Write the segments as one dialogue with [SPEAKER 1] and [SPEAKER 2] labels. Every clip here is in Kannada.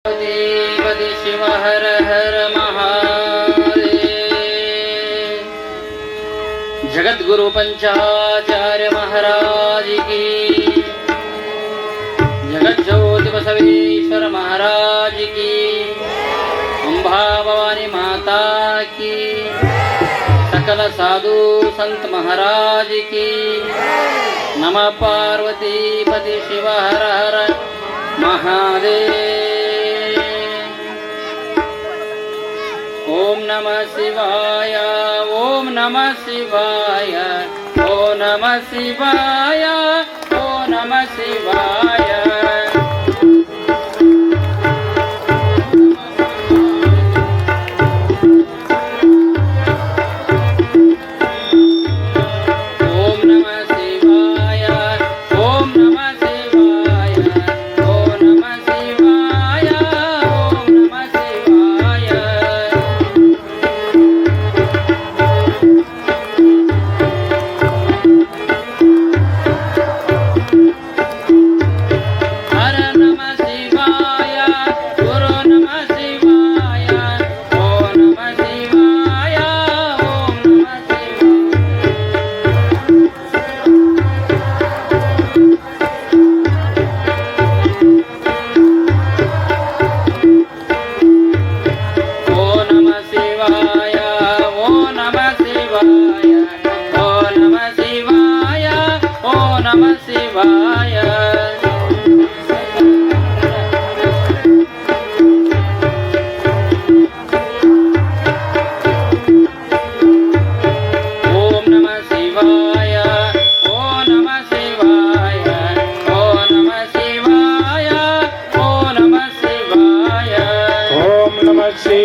[SPEAKER 1] देव शिव हर हर महादेव। जगत गुरु पंचाचार्य महाराज की, जगत ज्योति बसवेश्वर महाराज की, अम्बा भवानी माता की, सकल साधु संत महाराज की। नमः पार्वती पति शिव हर हर महादेव। ओम नमः शिवाय, ओम नमः शिवाय, ओम नमः शिवाय, ओम नमः शिवाय।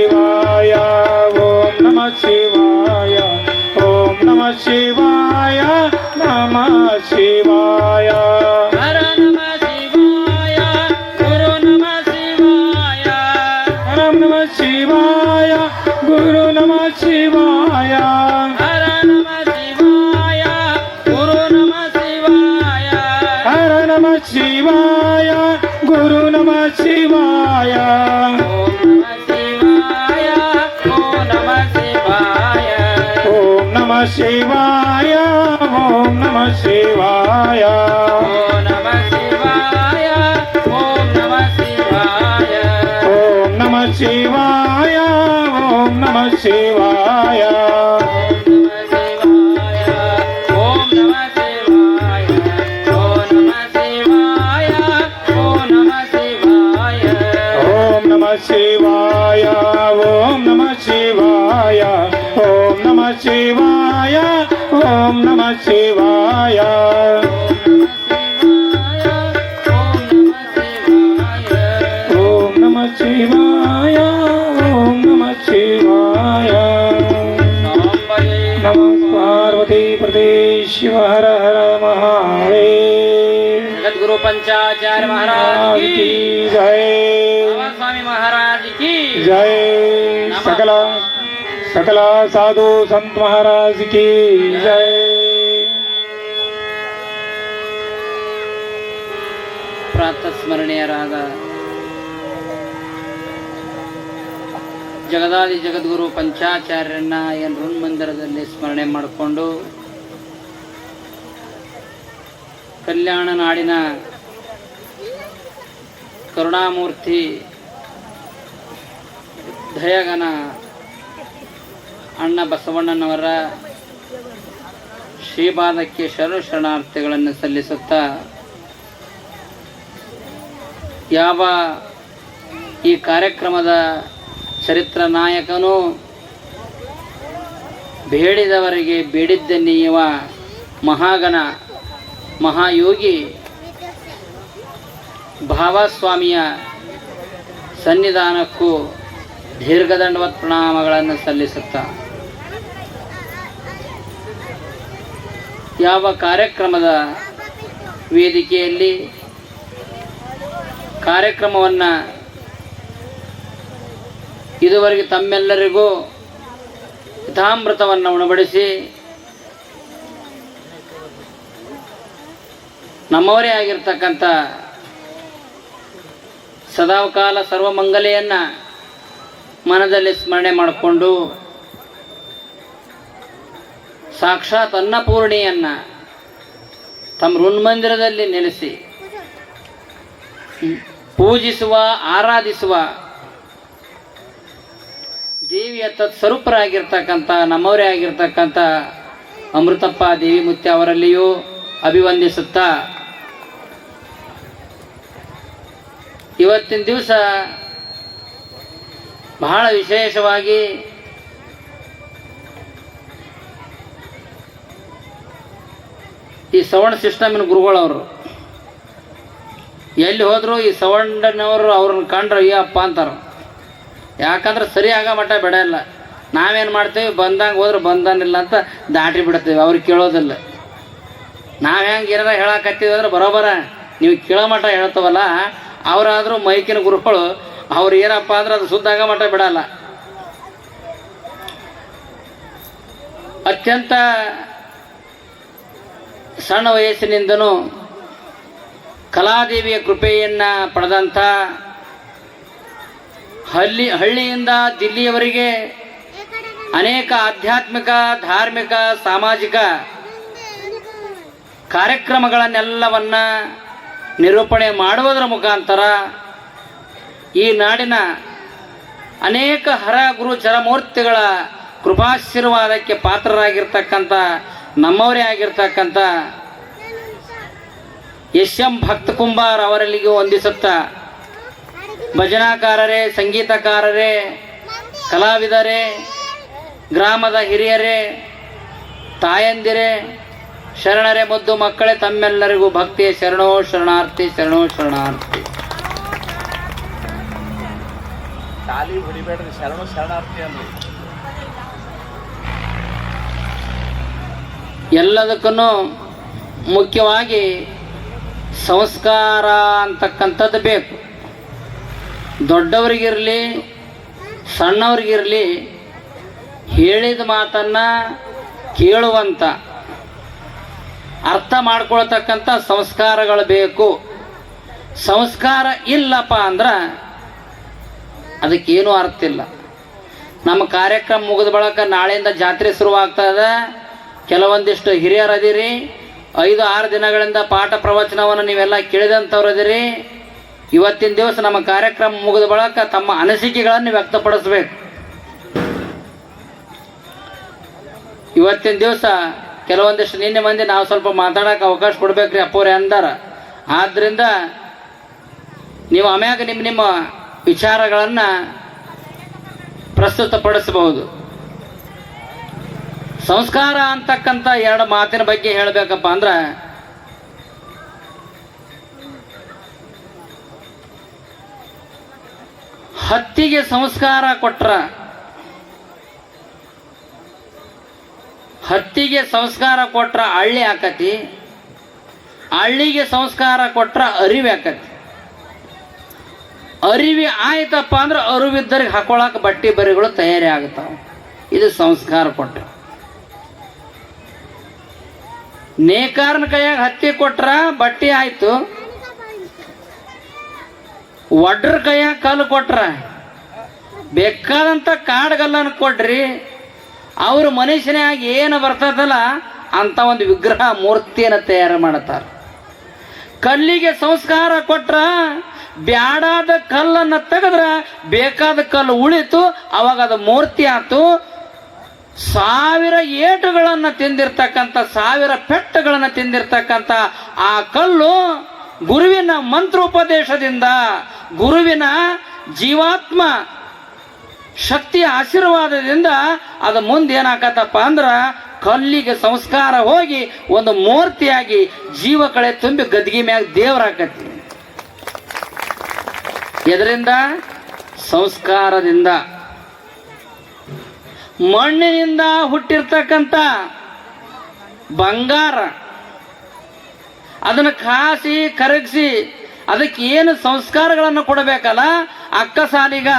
[SPEAKER 2] शिवाय ओम नमः शिवाय
[SPEAKER 1] ओम नमः शिवाय, ओम नमः शिवाय,
[SPEAKER 2] ओम नमः शिवाय, ओम नमः शिवाय,
[SPEAKER 1] ओम नमः शिवाय, ओम नमः शिवाय, ओम नमः शिवाय,
[SPEAKER 2] ओम नमः शिवाय, ओम नमः शिवाय, ओम नमः शिवाय, ओम नमः शिवाय, ओम नमः शिवाय, ओम नमः शिवाय। नमः पार्वती प्रदेश शिव हर हर महादेव।
[SPEAKER 1] जगत गुरु पंचाचार्य महाराज की
[SPEAKER 2] जय,
[SPEAKER 1] स्वामी महाराज की
[SPEAKER 2] जय, सकल साधु संत महाराज की जय।
[SPEAKER 1] ಪ್ರಾತಸ್ಮರಣೀಯರಾದ ಜಗದಾದಿ ಜಗದ್ಗುರು ಪಂಚಾಚಾರ್ಯರನ್ನ ಋನ್ ಮಂದಿರದಲ್ಲಿ ಸ್ಮರಣೆ ಮಾಡಿಕೊಂಡು ಕಲ್ಯಾಣ ನಾಡಿನ ಕರುಣಾಮೂರ್ತಿ ದಯಗನ ಅಣ್ಣ ಬಸವಣ್ಣನವರ ಶ್ರೀಪಾದಕ್ಕೆ ಶರಣಾರ್ಥಿಗಳನ್ನು ಸಲ್ಲಿಸುತ್ತಾ, ಯಾವ ಈ ಕಾರ್ಯಕ್ರಮದ ಚರಿತ್ರ ನಾಯಕನು ಬೇಡಿದವರಿಗೆ ಬೇಡಿದ್ದೆನ್ನೆಯುವ ಮಹಾಗಣ ಮಹಾಯೋಗಿ ಭಾವಸ್ವಾಮಿಯ ಸನ್ನಿಧಾನಕ್ಕೂ ದೀರ್ಘದಂಡವತ್ ಪ್ರಣಾಮಗಳನ್ನು ಸಲ್ಲಿಸುತ್ತಾ, ಯಾವ ಕಾರ್ಯಕ್ರಮದ ವೇದಿಕೆಯಲ್ಲಿ ಕಾರ್ಯಕ್ರಮವನ್ನು ಇದುವರೆಗೆ ತಮ್ಮೆಲ್ಲರಿಗೂ ಹಿತಾಮೃತವನ್ನು ಉಣಬಡಿಸಿ ನಮ್ಮವರೇ ಆಗಿರ್ತಕ್ಕಂಥ ಸದಾಕಾಲ ಸರ್ವಮಂಗಲೆಯನ್ನು ಮನದಲ್ಲಿ ಸ್ಮರಣೆ ಮಾಡಿಕೊಂಡು ಸಾಕ್ಷಾತ್ ಅನ್ನಪೂರ್ಣಿಯನ್ನು ತಮ್ಮ ಋನ್ಮಂದಿರದಲ್ಲಿ ನೆಲೆಸಿ ಪೂಜಿಸುವ ಆರಾಧಿಸುವ ದೇವಿಯ ತತ್ಸ್ವರೂಪರಾಗಿರ್ತಕ್ಕಂಥ ನಮ್ಮವರೇ ಆಗಿರ್ತಕ್ಕಂಥ ಅಮೃತಪ್ಪ ದೇವಿ ಮುತ್ಯ ಅವರಲ್ಲಿಯೂ ಅಭಿವಂದಿಸುತ್ತಾ ಇವತ್ತಿನ ದಿವಸ ಬಹಳ ವಿಶೇಷವಾಗಿ ಈ ಸವರ್ಣ ಸಿಸ್ಟಮಿನ ಗುರುಗಳವರು ಎಲ್ಲಿ ಹೋದ್ರು ಈ ಸವರ್ಣನವರು ಅವ್ರನ್ನ ಕಂಡ್ರೆ ಅಯ್ಯಪ್ಪ ಅಂತಾರೆ. ಯಾಕಂದ್ರೆ ಸರಿ ಆಗ ಮಟ್ಟ ಬಿಡಲ್ಲ. ನಾವೇನು ಮಾಡ್ತೀವಿ, ಬಂದಂಗೆ ಹೋದ್ರೆ ಬಂದನಿಲ್ಲ ಅಂತ ದಾಟಿ ಬಿಡ್ತೀವಿ, ಅವ್ರಿಗೆ ಕೇಳೋದಿಲ್ಲ. ನಾವು ಹೆಂಗೆ ಏನಾರ ಹೇಳಕತ್ತೀವಿ ಅಂದ್ರೆ ಬರೋಬರ ನೀವು ಕೇಳೋ ಮಟ್ಟ ಹೇಳ್ತವಲ್ಲ, ಅವರಾದರೂ ಮೈಕಿನ ಗುರುಗಳು ಅವ್ರು ಏನಪ್ಪ ಅಂದ್ರೆ ಅದು ಶುದ್ಧ ಆಗ ಮಟ್ಟ ಬಿಡಲ್ಲ. ಅತ್ಯಂತ ಸಣ್ಣ ವಯಸ್ಸಿನಿಂದನೂ ಕಲಾದೇವಿಯ ಕೃಪೆಯನ್ನು ಪಡೆದಂಥ ಹಳ್ಳಿಯಿಂದ ದಿಲ್ಲಿಯವರೆಗೆ ಅನೇಕ ಆಧ್ಯಾತ್ಮಿಕ, ಧಾರ್ಮಿಕ, ಸಾಮಾಜಿಕ ಕಾರ್ಯಕ್ರಮಗಳನ್ನೆಲ್ಲವನ್ನ ನಿರೂಪಣೆ ಮಾಡುವುದರ ಮುಖಾಂತರ ಈ ನಾಡಿನ ಅನೇಕ ಹರ ಗುರು ಚರಮೂರ್ತಿಗಳ ಕೃಪಾಶೀರ್ವಾದಕ್ಕೆ ಪಾತ್ರರಾಗಿರ್ತಕ್ಕಂಥ ನಮ್ಮವರೇ ಆಗಿರ್ತಕ್ಕಂಥ ಎಂ ಭಕ್ತ ಕುಂಬಾರ್ ಅವರಲ್ಲಿಗೂ ವಂದಿಸುತ್ತಾ, ಭಜನಾಕಾರರೇ, ಸಂಗೀತಕಾರರೇ, ಕಲಾವಿದರೇ, ಗ್ರಾಮದ ಹಿರಿಯರೇ, ತಾಯಂದಿರೇ, ಶರಣರೇ, ಮುದ್ದು ಮಕ್ಕಳೇ, ತಮ್ಮೆಲ್ಲರಿಗೂ ಭಕ್ತಿಯ ಶರಣೋ ಶರಣಾರ್ಥಿ, ಶರಣೋ ಶರಣಾರ್ಥಿ. ಎಲ್ಲದಕ್ಕೂ ಮುಖ್ಯವಾಗಿ ಸಂಸ್ಕಾರ ಅಂತಕ್ಕಂಥದ್ದು ಬೇಕು. ದೊಡ್ಡವರಿಗಿರಲಿ ಸಣ್ಣವ್ರಿಗಿರಲಿ ಹೇಳಿದ ಮಾತನ್ನು ಕೇಳುವಂಥ, ಅರ್ಥ ಮಾಡ್ಕೊಳ್ತಕ್ಕಂಥ ಸಂಸ್ಕಾರಗಳು ಬೇಕು. ಸಂಸ್ಕಾರ ಇಲ್ಲಪ್ಪ ಅಂದ್ರೆ ಅದಕ್ಕೇನೂ ಅರ್ಥ ಇಲ್ಲ. ನಮ್ಮ ಕಾರ್ಯಕ್ರಮ ಮುಗಿದ ಬಳಿಕ ನಾಳೆಯಿಂದ ಜಾತ್ರೆ ಶುರುವಾಗ್ತದೆ. ಕೆಲವೊಂದಿಷ್ಟು ಹಿರಿಯರು ಅದಿರಿ, 5-6 ದಿನಗಳಿಂದ ಪಾಠ ಪ್ರವಚನವನ್ನು ನೀವೆಲ್ಲ ಕೇಳಿದಂಥವ್ರು ಅದಿರಿ. ಇವತ್ತಿನ ದಿವಸ ನಮ್ಮ ಕಾರ್ಯಕ್ರಮ ಮುಗಿದ ಬಳಿಕ ತಮ್ಮ ಅನಿಸಿಕೆಗಳನ್ನು ವ್ಯಕ್ತಪಡಿಸ್ಬೇಕು. ಇವತ್ತಿನ ದಿವಸ ಕೆಲವೊಂದಿಷ್ಟು ನಿನ್ನೆ ಮಂದಿ ನಾವು ಸ್ವಲ್ಪ ಮಾತಾಡೋಕೆ ಅವಕಾಶ ಕೊಡ್ಬೇಕ್ರಿ ಅಪ್ಪೋರೆ ಅಂದಾರ. ಆದ್ದರಿಂದ ನೀವು ಆಮ್ಯಾಗ ನಿಮ್ಮ ವಿಚಾರಗಳನ್ನು ಪ್ರಸ್ತುತಪಡಿಸಬಹುದು. ಸಂಸ್ಕಾರ ಅಂತಕ್ಕಂಥ 2 ಮಾತಿನ ಬಗ್ಗೆ ಹೇಳಬೇಕಪ್ಪ ಅಂದ್ರೆ, ಹತ್ತಿಗೆ ಸಂಸ್ಕಾರ ಕೊಟ್ರ, ಹತ್ತಿಗೆ ಸಂಸ್ಕಾರ ಕೊಟ್ರ ಹಳ್ಳಿ ಆಕತಿ, ಹಳ್ಳಿಗೆ ಸಂಸ್ಕಾರ ಕೊಟ್ರ ಅರಿವಿ ಆಕತಿ. ಅರಿವಿ ಆಯ್ತಪ್ಪ ಅಂದ್ರೆ ಅರಿವಿದ್ದರಿಗೆ ಹಾಕೊಳಕ್ಕೆ ಬಟ್ಟೆ ಬರಿಗಳು ತಯಾರಿ ಆಗ್ತಾವ. ಇದು ಸಂಸ್ಕಾರ ಕೊಟ್ರ. ನೇಕಾರನ ಕೈಯಾಗ ಹತ್ತಿ ಕೊಟ್ರ ಬಟ್ಟೆ ಆಯ್ತು, ಒಡ್ರ ಕೈಯಾಗ ಕಲ್ಲು ಕೊಟ್ರ, ಬೇಕಾದಂಥ ಕಾಡ್ಗಲ್ಲನ್ನು ಕೊಡ್ರಿ, ಅವ್ರ ಮನುಷ್ಯನಾಗಿ ಏನು ಬರ್ತದಲ್ಲ ಅಂತ ಒಂದು ವಿಗ್ರಹ ಮೂರ್ತಿಯನ್ನು ತಯಾರು ಮಾಡ್ತಾರೆ. ಕಲ್ಲಿಗೆ ಸಂಸ್ಕಾರ ಕೊಟ್ರ ಬ್ಯಾಡಾದ ಕಲ್ಲನ್ನು ತೆಗೆದ್ರ ಬೇಕಾದ ಕಲ್ಲು ಉಳಿತು, ಅವಾಗ ಅದು ಮೂರ್ತಿ ಆಯ್ತು. 1000 ಏಟುಗಳನ್ನು ತಿಂದಿರ್ತಕ್ಕಂಥ, 1000 ಪೆಟ್ಟುಗಳನ್ನು ತಿಂದಿರ್ತಕ್ಕಂಥ ಆ ಕಲ್ಲು ಗುರುವಿನ ಮಂತ್ರೋಪದೇಶದಿಂದ, ಗುರುವಿನ ಜೀವಾತ್ಮ ಶಕ್ತಿಯ ಆಶೀರ್ವಾದದಿಂದ ಅದು ಮುಂದೆ ಏನಾಕತ್ತಪ್ಪ ಅಂದ್ರೆ ಕಲ್ಲಿಗೆ ಸಂಸ್ಕಾರ ಹೋಗಿ ಒಂದು ಮೂರ್ತಿಯಾಗಿ ಜೀವ ಕಳೆ ತುಂಬಿ ಗದ್ಗಿ ಮ್ಯಾಗ ದೇವರಾಕತಿ. ಇದರಿಂದ ಸಂಸ್ಕಾರದಿಂದ. ಮಣ್ಣಿನಿಂದ ಹುಟ್ಟಿರ್ತಕ್ಕಂಥ ಬಂಗಾರ ಅದನ್ನು ಕಾಸಿ ಕರಗಿಸಿ ಅದಕ್ಕೆ ಏನು ಸಂಸ್ಕಾರಗಳನ್ನು ಕೊಡಬೇಕಲ್ಲ ಅಕ್ಕಸಾಲಿಗ,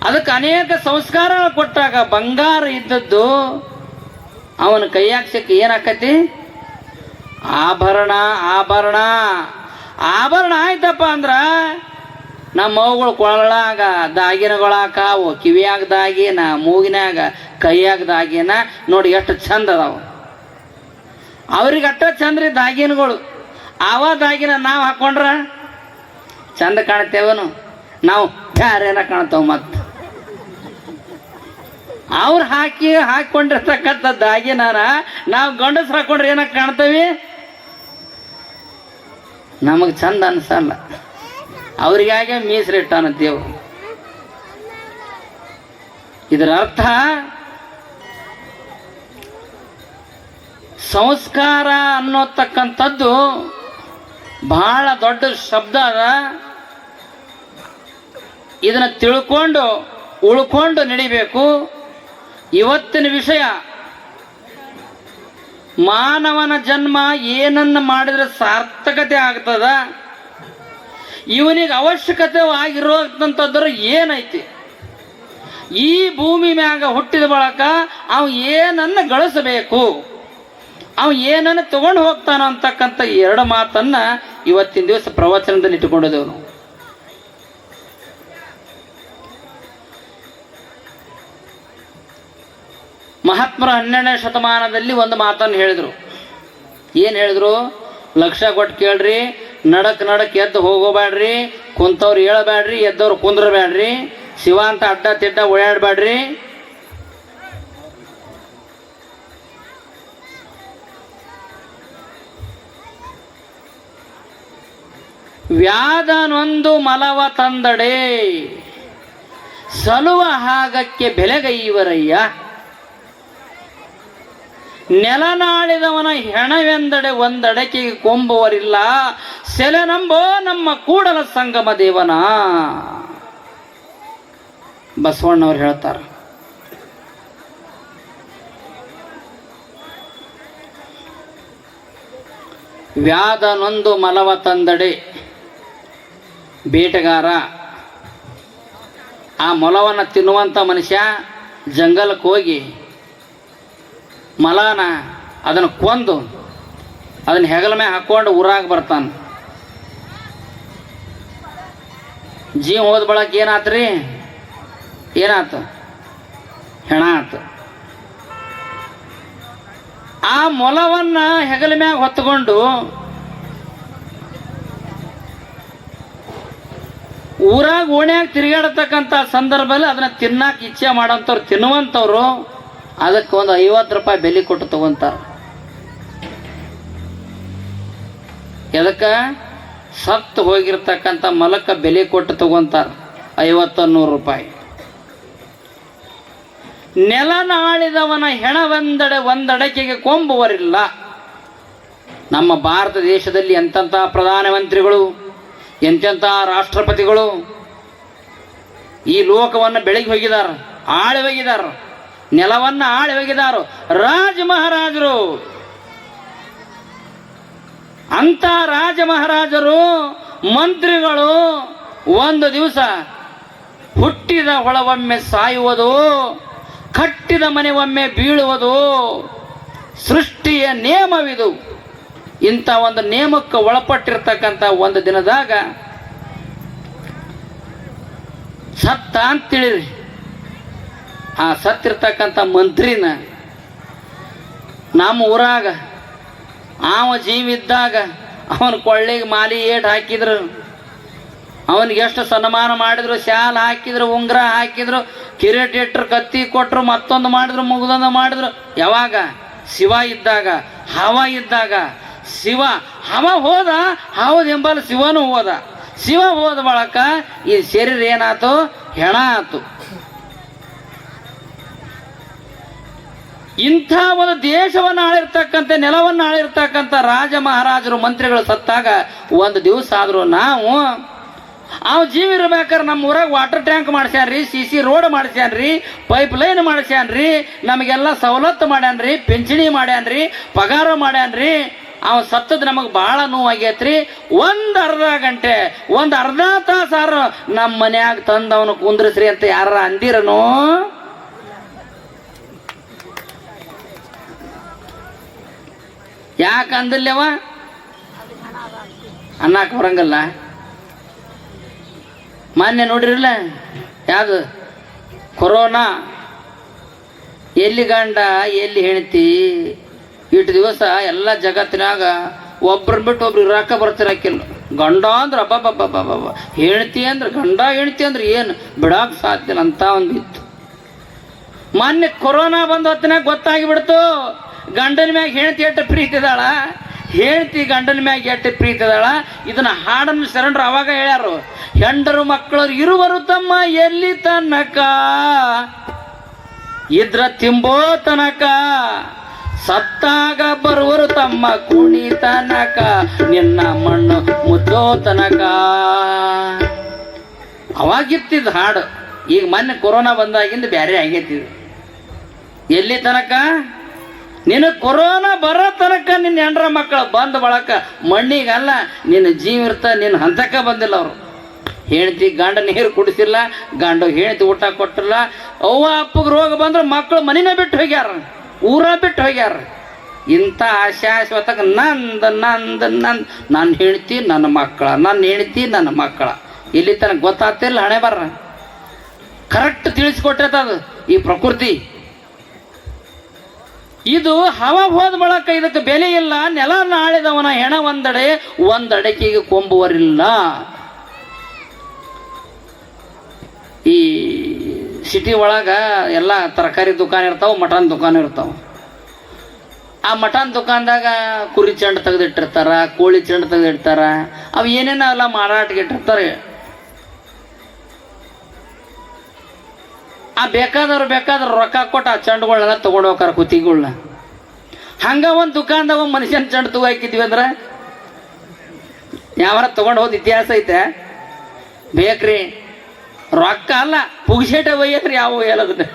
[SPEAKER 1] ಅದಕ್ಕೆ ಅನೇಕ ಸಂಸ್ಕಾರಗಳು ಕೊಟ್ಟಾಗ ಬಂಗಾರ ಇದ್ದದ್ದು ಅವನ ಕೈಯಾಕ್ಷಕ್ಕೆ ಏನಾಕತಿ? ಆಭರಣ. ಆಭರಣ ಆಭರಣ ಆಯ್ತಪ್ಪ ಅಂದ್ರ ನಮ್ಮ ಮಗುಗಳು ಕೊಳಾಗ ದಾಗಿನಗಳಾಕಾವು, ಕಿವಿಯಾಗ ದಾಗಿನ, ಮೂಗಿನಾಗ, ಕೈಯಾಗ ದಾಗಿನ. ನೋಡಿ ಎಷ್ಟು ಚಂದ ಅದಾವ. ಅವ್ರಿಗೆ ಅಟ್ಟ ಚಂದ್ರಿ ದಾಗಿನಗಳು. ಅವ ದಾಗಿನ ನಾವು ಹಾಕೊಂಡ್ರ ಚಂದ ಕಾಣ್ತೇವನು? ನಾವು ಬ್ಯಾರೇನ ಕಾಣ್ತಾವ. ಮತ್ತು ಅವ್ರು ಹಾಕೊಂಡಿರ್ತಕ್ಕಂಥ ದಾಗಿನಾರ ನಾವು ಗಂಡಸ್ರು ಹಾಕೊಂಡ್ರೆ ಏನಾಗ ಕಾಣ್ತೇವಿ? ನಮಗೆ ಚಂದ ಅನ್ಸಲ್ಲ. ಅವ್ರಿಗಾಗೆ ಮೀಸಲಿಟ್ಟಾನ ದೇವ್ರು. ಇದರ ಅರ್ಥ ಸಂಸ್ಕಾರ ಅನ್ನೋತಕ್ಕಂಥದ್ದು ಬಹಳ ದೊಡ್ಡ ಶಬ್ದ ಅದ. ಇದನ್ನು ತಿಳ್ಕೊಂಡು ಉಳ್ಕೊಂಡು ನಡಿಬೇಕು. ಇವತ್ತಿನ ವಿಷಯ ಮಾನವನ ಜನ್ಮ ಏನನ್ನ ಮಾಡಿದ್ರೆ ಸಾರ್ಥಕತೆ ಆಗ್ತದ, ಇವನಿಗೆ ಅವಶ್ಯಕತೆ ಆಗಿರೋಂಥದ್ರ ಏನೈತಿ, ಈ ಭೂಮಿ ಮ್ಯಾಗ ಹುಟ್ಟಿದ ಬಳಕ ಅವ ಏನನ್ನ ಗಳಿಸಬೇಕು, ಅವ ಏನನ್ನ ತಗೊಂಡು ಹೋಗ್ತಾನೋ ಅಂತಕ್ಕಂಥ ಎರಡು ಮಾತನ್ನ ಇವತ್ತಿನ ದಿವಸ ಪ್ರವಚನದಲ್ಲಿ ಇಟ್ಟುಕೊಂಡಿದ್ದೇವೆ ನಾವು. ಮಹಾತ್ಮರು 12ನೇ ಶತಮಾನದಲ್ಲಿ ಒಂದು ಮಾತನ್ನು ಹೇಳಿದರು. ಏನು ಹೇಳಿದ್ರು? ಲಕ್ಷ ಕೊಟ್ಟು ಕೇಳ್ರಿ, ನಡಕ್ ಎದ್ದು ಹೋಗೋಬೇಡ್ರಿ, ಕುಂತವ್ರು ಹೇಳಬೇಡ್ರಿ, ಎದ್ದವ್ರು ಕುಂದ್ರಬೇಡ್ರಿ, ಶಿವ ಅಂತ ಅಡ್ಡ ತಿಡ್ಡ ಓಡಾಡಬೇಡ್ರಿ. ವ್ಯಾಧನೊಂದು ಮಲವ ತಂದಡೆ ಸಲುವ ಹಾಗಕ್ಕೆ ಬೆಲೆಗೈವರಯ್ಯ. ನೆಲನಾಳಿದವನ ಹೆಣವೆಂದಡೆ ಒಂದಡಕೆಗೆ ಕೊಂಬುವರಿಲ್ಲ, ಸೆಲೆನಂಬೋ ನಮ್ಮ ಕೂಡಲ ಸಂಗಮ ದೇವನ. ಬಸವಣ್ಣವ್ರು ಹೇಳ್ತಾರ. ವ್ಯಾಧನೊಂದು ಮಲವ ತಂದಡೆ, ಬೇಟೆಗಾರ ಆ ಮೊಲವನ್ನು ತಿನ್ನುವಂಥ ಮನುಷ್ಯ ಜಂಗಲಕ್ಕೆ ಹೋಗಿ ಮಲನ ಅದನ್ನು ಕೊಂದು ಅದನ್ನು ಹೆಗಲ ಮೇಲೆ ಹಾಕ್ಕೊಂಡು ಊರಾಗ ಬರ್ತಾನೆ. ಜೀವ ಹೋದ ಬಳಕ ಏನಾತ್ರಿ? ಏನಾಯ್ತು? ಹೆಣ ಆತು. ಆ ಮೊಲವನ್ನ ಹೆಗಲ ಮ್ಯಾಗ ಹೊತ್ತುಕೊಂಡು ಊರಾಗ ಓಣ್ಯಾಗ ತಿರುಗಾಡತಕ್ಕಂಥ ಸಂದರ್ಭದಲ್ಲಿ ಅದನ್ನ ತಿನ್ನಾಕ ಇಚ್ಛೆ ಮಾಡೋಂಥವ್ರು, ತಿನ್ನುವಂಥವ್ರು ಅದಕ್ಕೆ ಒಂದು 50 ರೂಪಾಯಿ ಬೆಲೆ ಕೊಟ್ಟು ತಗೊಂತಾರ. ಎದಕ್ಕೆ? ಸತ್ತು ಹೋಗಿರ್ತಕ್ಕಂಥ ಮಲಕ್ಕ ಬೆಲೆ ಕೊಟ್ಟು ತಗೊಂತಾರ 50-100 ರೂಪಾಯಿ. ನೆಲನಾಳಿದವನ ಹೆಣವೆಂದಡೆ ಒಂದಡಕೆಗೆ ಕೊಂಬುವರಿಲ್ಲ. ನಮ್ಮ ಭಾರತ ದೇಶದಲ್ಲಿ ಎಂತೆಂಥ ಪ್ರಧಾನಮಂತ್ರಿಗಳು, ಎಂತೆಂಥ ರಾಷ್ಟ್ರಪತಿಗಳು ಈ ಲೋಕವನ್ನು ಬೆಳಗಿ ಹೋಗಿದಾರ, ಆಳಿ ಹೋಗಿದಾರ, ನೆಲವನ್ನು ಆಳಿ ಹೋಗಿದಾರು. ರಾಜ ಮಹಾರಾಜರು, ಅಂತ ರಾಜ ಮಹಾರಾಜರು, ಮಂತ್ರಿಗಳು ಒಂದು ದಿವಸ ಹುಟ್ಟಿದ ಹೊಳವೊಮ್ಮೆ ಸಾಯುವುದು, ಕಟ್ಟಿದ ಮನೆ ಒಮ್ಮೆ ಬೀಳುವುದು ಸೃಷ್ಟಿಯ ನಿಯಮವಿದು. ಇಂಥ ಒಂದು ನಿಯಮಕ್ಕೆ ಒಳಪಟ್ಟಿರ್ತಕ್ಕಂಥ ಒಂದು ದಿನದಾಗ ಸತ್ತ ಅಂತೇಳಿರಿ. ಆ ಸತ್ತಿರ್ತಕ್ಕಂಥ ಮಂತ್ರಿನ ನಮ್ಮ ಊರಾಗ ಅವ ಜೀವಿದ್ದಾಗ ಅವನ ಕೊಳ್ಳಿಗೆ ಮಾಲಿ ಏಟ್ ಹಾಕಿದ್ರು, ಅವನಿಗೆ ಎಷ್ಟು ಸನ್ಮಾನ ಮಾಡಿದ್ರು, ಶಾಲ್ ಹಾಕಿದ್ರು, ಉಂಗುರ ಹಾಕಿದ್ರು, ಕಿರೀಟ ಇಟ್ಟರು, ಕತ್ತಿ ಕೊಟ್ಟರು, ಮತ್ತೊಂದು ಮಾಡಿದ್ರು, ಮುಗ್ದೊಂದು ಮಾಡಿದ್ರು. ಯಾವಾಗ? ಶಿವ ಇದ್ದಾಗ, ಹವ ಇದ್ದಾಗ. ಶಿವ ಹವ ಹೋದ, ಹೌದು ಎಂಬಲ್ಲ ಶಿವನು ಹೋದ. ಶಿವ ಹೋದ ಬಳಕ ಈ ಶರೀರ ಏನಾಯ್ತು? ಹೆಣ ಆತು. ಇಂಥ ಒಂದು ದೇಶವನ್ನು ಆಳಿರ್ತಕ್ಕಂಥ, ನೆಲವನ್ನು ಆಳಿರ್ತಕ್ಕಂಥ ರಾಜ ಮಹಾರಾಜರು, ಮಂತ್ರಿಗಳು ಸತ್ತಾಗ ಒಂದು ದಿವಸ ಆದರೂ ನಾವು ಅವ್ ಜೀವ ಇರ್ಬೇಕಾದ್ರೆ ನಮ್ಮ ಊರಾಗ ವಾಟರ್ ಟ್ಯಾಂಕ್ ಮಾಡ್ಸ್ಯಾನ್ರಿ, CC ರೋಡ್ ಮಾಡ್ಸ್ಯಾನ್ರಿ, ಪೈಪ್ ಲೈನ್ ಮಾಡ್ಸ್ಯಾನ್ರಿ, ನಮಗೆಲ್ಲ ಸವಲತ್ತು ಮಾಡ್ಯಾನ್ರಿ, ಪಿಂಚಣಿ ಮಾಡ್ಯಾನ್ರಿ, ಪಗಾರ ಮಾಡ್ಯಾನ್ರಿ. ಅವ ಸತ್ತದ ನಮಗೆ ಭಾಳ ನೋವಾಗೈತ್ರಿ. ಒಂದು ಅರ್ಧ ಗಂಟೆ, ಒಂದು ಅರ್ಧ ತಾಸಾರು ನಮ್ಮ ಮನ್ಯಾಗ ತಂದವನು ಕುಂದ್ರಿಸ್ರಿ ಅಂತ ಯಾರ ಅಂದಿರನು? ಯಾಕಂದಿಲ್ಲವ? ಅನ್ನಕ್ಕೆ ಬರಂಗಲ್ಲ. ಮಾನ್ಯ ನೋಡಿರಲ್ಲ ಯಾವುದು ಕೊರೋನಾ, ಎಲ್ಲಿ ಗಂಡ ಎಲ್ಲಿ ಹೆಂಡತಿ, ಇಷ್ಟು ದಿವಸ ಎಲ್ಲ ಜಗತ್ತಿನಾಗ ಒಬ್ರನ್ನ ಬಿಟ್ಟು ಒಬ್ರು ಇರಾಕ ಬರ್ತಿರಾಕಿಲ್ಲ. ಗಂಡ ಅಂದ್ರೆ ಅಬ್ಬಬ್ಬಬ್ಬಬ್ಬ, ಹೆಂಡತಿ ಅಂದ್ರೆ ಗಂಡ ಹೆಂಡತಿ ಅಂದ್ರೆ ಏನು ಬಿಡಾಕ್ ಸಾಧ್ಯ ಅಂತ ಒಂದು ಇತ್ತು. ಮೊನ್ನೆ ಕೊರೋನಾ ಬಂದ ಹೊತ್ತಿನಾಗ ಗೊತ್ತಾಗಿಬಿಡ್ತು ಗಂಡನ ಮ್ಯಾಗ ಹೆಂಡತಿ ಎಷ್ಟು ಪ್ರೀತಿ ಇದಾಳ, ಹೆಂಡತಿ ಗಂಡನ ಮ್ಯಾಗ ಎಷ್ಟು ಪ್ರೀತಿ ಇದಾಳ. ಇದನ್ನ ಹಾಡನ್ನು ಶರಣರು ಅವಾಗ ಹೇಳ್ಯಾರು, ಹೆಂಡರು ಮಕ್ಕಳು ಇರುವರು ತಮ್ಮ ಎಲ್ಲಿ ತನಕ, ಇದ್ರ ತಿಂಬೋ ತನಕ, ಸತ್ತಾಗ ಬರುವರು ತಮ್ಮ ಕುಣಿ ತನಕ, ನಿನ್ನ ಮಣ್ಣು ಮುದ್ದೋ ತನಕ. ಅವಾಗಿತ್ತಿದ್ ಹಾಡು. ಈಗ ಮೊನ್ನೆ ಕೊರೋನಾ ಬಂದಾಗಿಂದ ಬ್ಯಾರೆ ಆಗೈತಿದ್. ಎಲ್ಲಿ ತನಕ? ನಿನ್ನ ಕೊರೋನಾ ಬರೋ ತನಕ ನಿನ್ನ ಹೆಂಡ್ರ ಮಕ್ಕಳು ಬಂದ ಬಳಕ ಮಣ್ಣಿಗಲ್ಲ ನಿನ್ನ ಜೀವ ಇರ್ತ, ನಿನ್ನ ಹಂತಕ್ಕೆ ಬಂದಿಲ್ಲ ಅವರು. ಹೆಂಡತಿ ಗಂಡ ನೀರು ಕುಡಿಸಿಲ್ಲ, ಗಂಡ ಹೆಂಡತಿ ಊಟ ಕೊಟ್ಟಿಲ್ಲ. ಅವ್ವ ಅಪ್ಪಗೆ ರೋಗ ಬಂದ್ರೆ ಮಕ್ಕಳು ಮನಿನ ಬಿಟ್ಟು ಹೋಗ್ಯಾರ, ಊರ ಬಿಟ್ಟು ಹೋಗ್ಯಾರ. ಇಂಥ ಶಾಶ್ವತಕ್ಕೆ ನಂದು ನಂದು ನಂದು, ನನ್ನ ಹೆಂಡತಿ ನನ್ನ ಮಕ್ಕಳ, ನನ್ನ ಹೆಂಡತಿ ನನ್ನ ಮಕ್ಕಳ. ಇಲ್ಲಿ ತನಕ ಗೊತ್ತಾಗ್ತಿಲ್ಲ ಹಣೆ ಬರ್ರ. ಕರೆಕ್ಟ್ ತಿಳಿಸ್ಕೊಟ್ಟೈತ ಅದು ಈ ಪ್ರಕೃತಿ. ಇದು ಹವ ಹೋದ ಬಳಕ ಇದಕ್ಕೆ ಬೆಲೆ ಇಲ್ಲ. ನೆಲ ನಾಳಿದವನ ಹೆಣ ಒಂದಡೆ, ಒಂದಡಕೆಗೆ ಕೊಂಬುವರಿಲ್ಲ. ಈ ಸಿಟಿ ಒಳಗ ಎಲ್ಲ ತರಕಾರಿ ದುಕಾನ್ ಇರ್ತಾವ, ಮಟನ್ ದುಕಾನ್ ಇರ್ತಾವ. ಆ ಮಟನ್ ದುಕಾನ್ದಾಗ ಕುರಿ ಚೆಂಡು ತೆಗೆದಿಟ್ಟಿರ್ತಾರ, ಕೋಳಿ ಚೆಂಡು ತೆಗೆದಿಡ್ತಾರ, ಅವು ಏನೇನೋ ಎಲ್ಲ ಮಾರಾಟಕ್ಕೆ ಇಟ್ಟಿರ್ತಾರೆ. ಆ ಬೇಕಾದವ್ರು ರೊಕ್ಕ ಕೊಟ್ಟು ಆ ಚೆಂಡುಗಳನ್ನ ತೊಗೊಂಡು ಹೋಗಾರ ಕುತ್ತಿಗಳನ್ನ. ಹಂಗ ಒಂದು ದುಕಾನ್ದಾಗ ಒಂದು ಮನುಷ್ಯನ ಚೆಂಡು ತಗೋ ಹಾಕಿದ್ವಿ ಅಂದ್ರೆ ಯಾವಾರ ತೊಗೊಂಡು ಹೋದ ಇತಿಹಾಸ ಐತೆ? ಬೇಕ್ರಿ ರೊಕ್ಕ ಅಲ್ಲ, ಪುಗ್ಸೇಟ ಒಯ್ಯಕ್ರಿ ಯಾವ ಹೇಳೋದನ್ನ.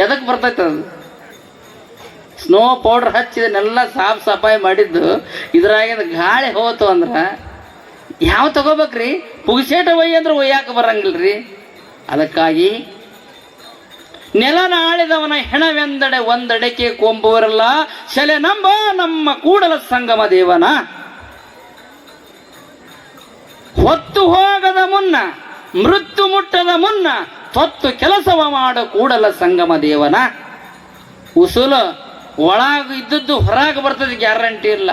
[SPEAKER 1] ಎದಕ್ಕೆ ಬರ್ತೈತೆ ಅದು? ಸ್ನೋ ಪೌಡ್ರ್ ಹಚ್ಚಿದನ್ನೆಲ್ಲ ಸಾಫ್ ಸಫಾಯಿ ಮಾಡಿದ್ದು ಇದ್ರಾಗಿಂದ ಗಾಳಿ ಹೋತು ಅಂದ್ರೆ ಯಾವ ತಗೋಬೇಕ್ರಿ? ಪುಗ್ಸೇಟ ಒಯ್ಯ ಅಂದ್ರೆ ಒಯ್ಯಾಕ ಬರಂಗಿಲ್ರಿ. ಅದಕ್ಕಾಗಿ ನೆಲ ನಾಳಿದವನ ಹೆಣವೆಂದಡೆ, ಒಂದಡಕೆ ಕೊಂಬುವರಲ್ಲ, ಶಲೆ ನಂಬ ನಮ್ಮ ಕೂಡಲ ಸಂಗಮ ದೇವನ. ಹೊತ್ತು ಹೋಗದ ಮುನ್ನ, ಮೃತ್ಯು ಮುಟ್ಟದ ಮುನ್ನ, ತೊತ್ತು ಕೆಲಸವ ಮಾಡು ಕೂಡಲ ಸಂಗಮ ದೇವನ. ಉಸುಲು ಒಳಗ ಇದ್ದದ್ದು ಹೊರಗೆ ಬರ್ತದೆ ಗ್ಯಾರಂಟಿ ಇಲ್ಲ.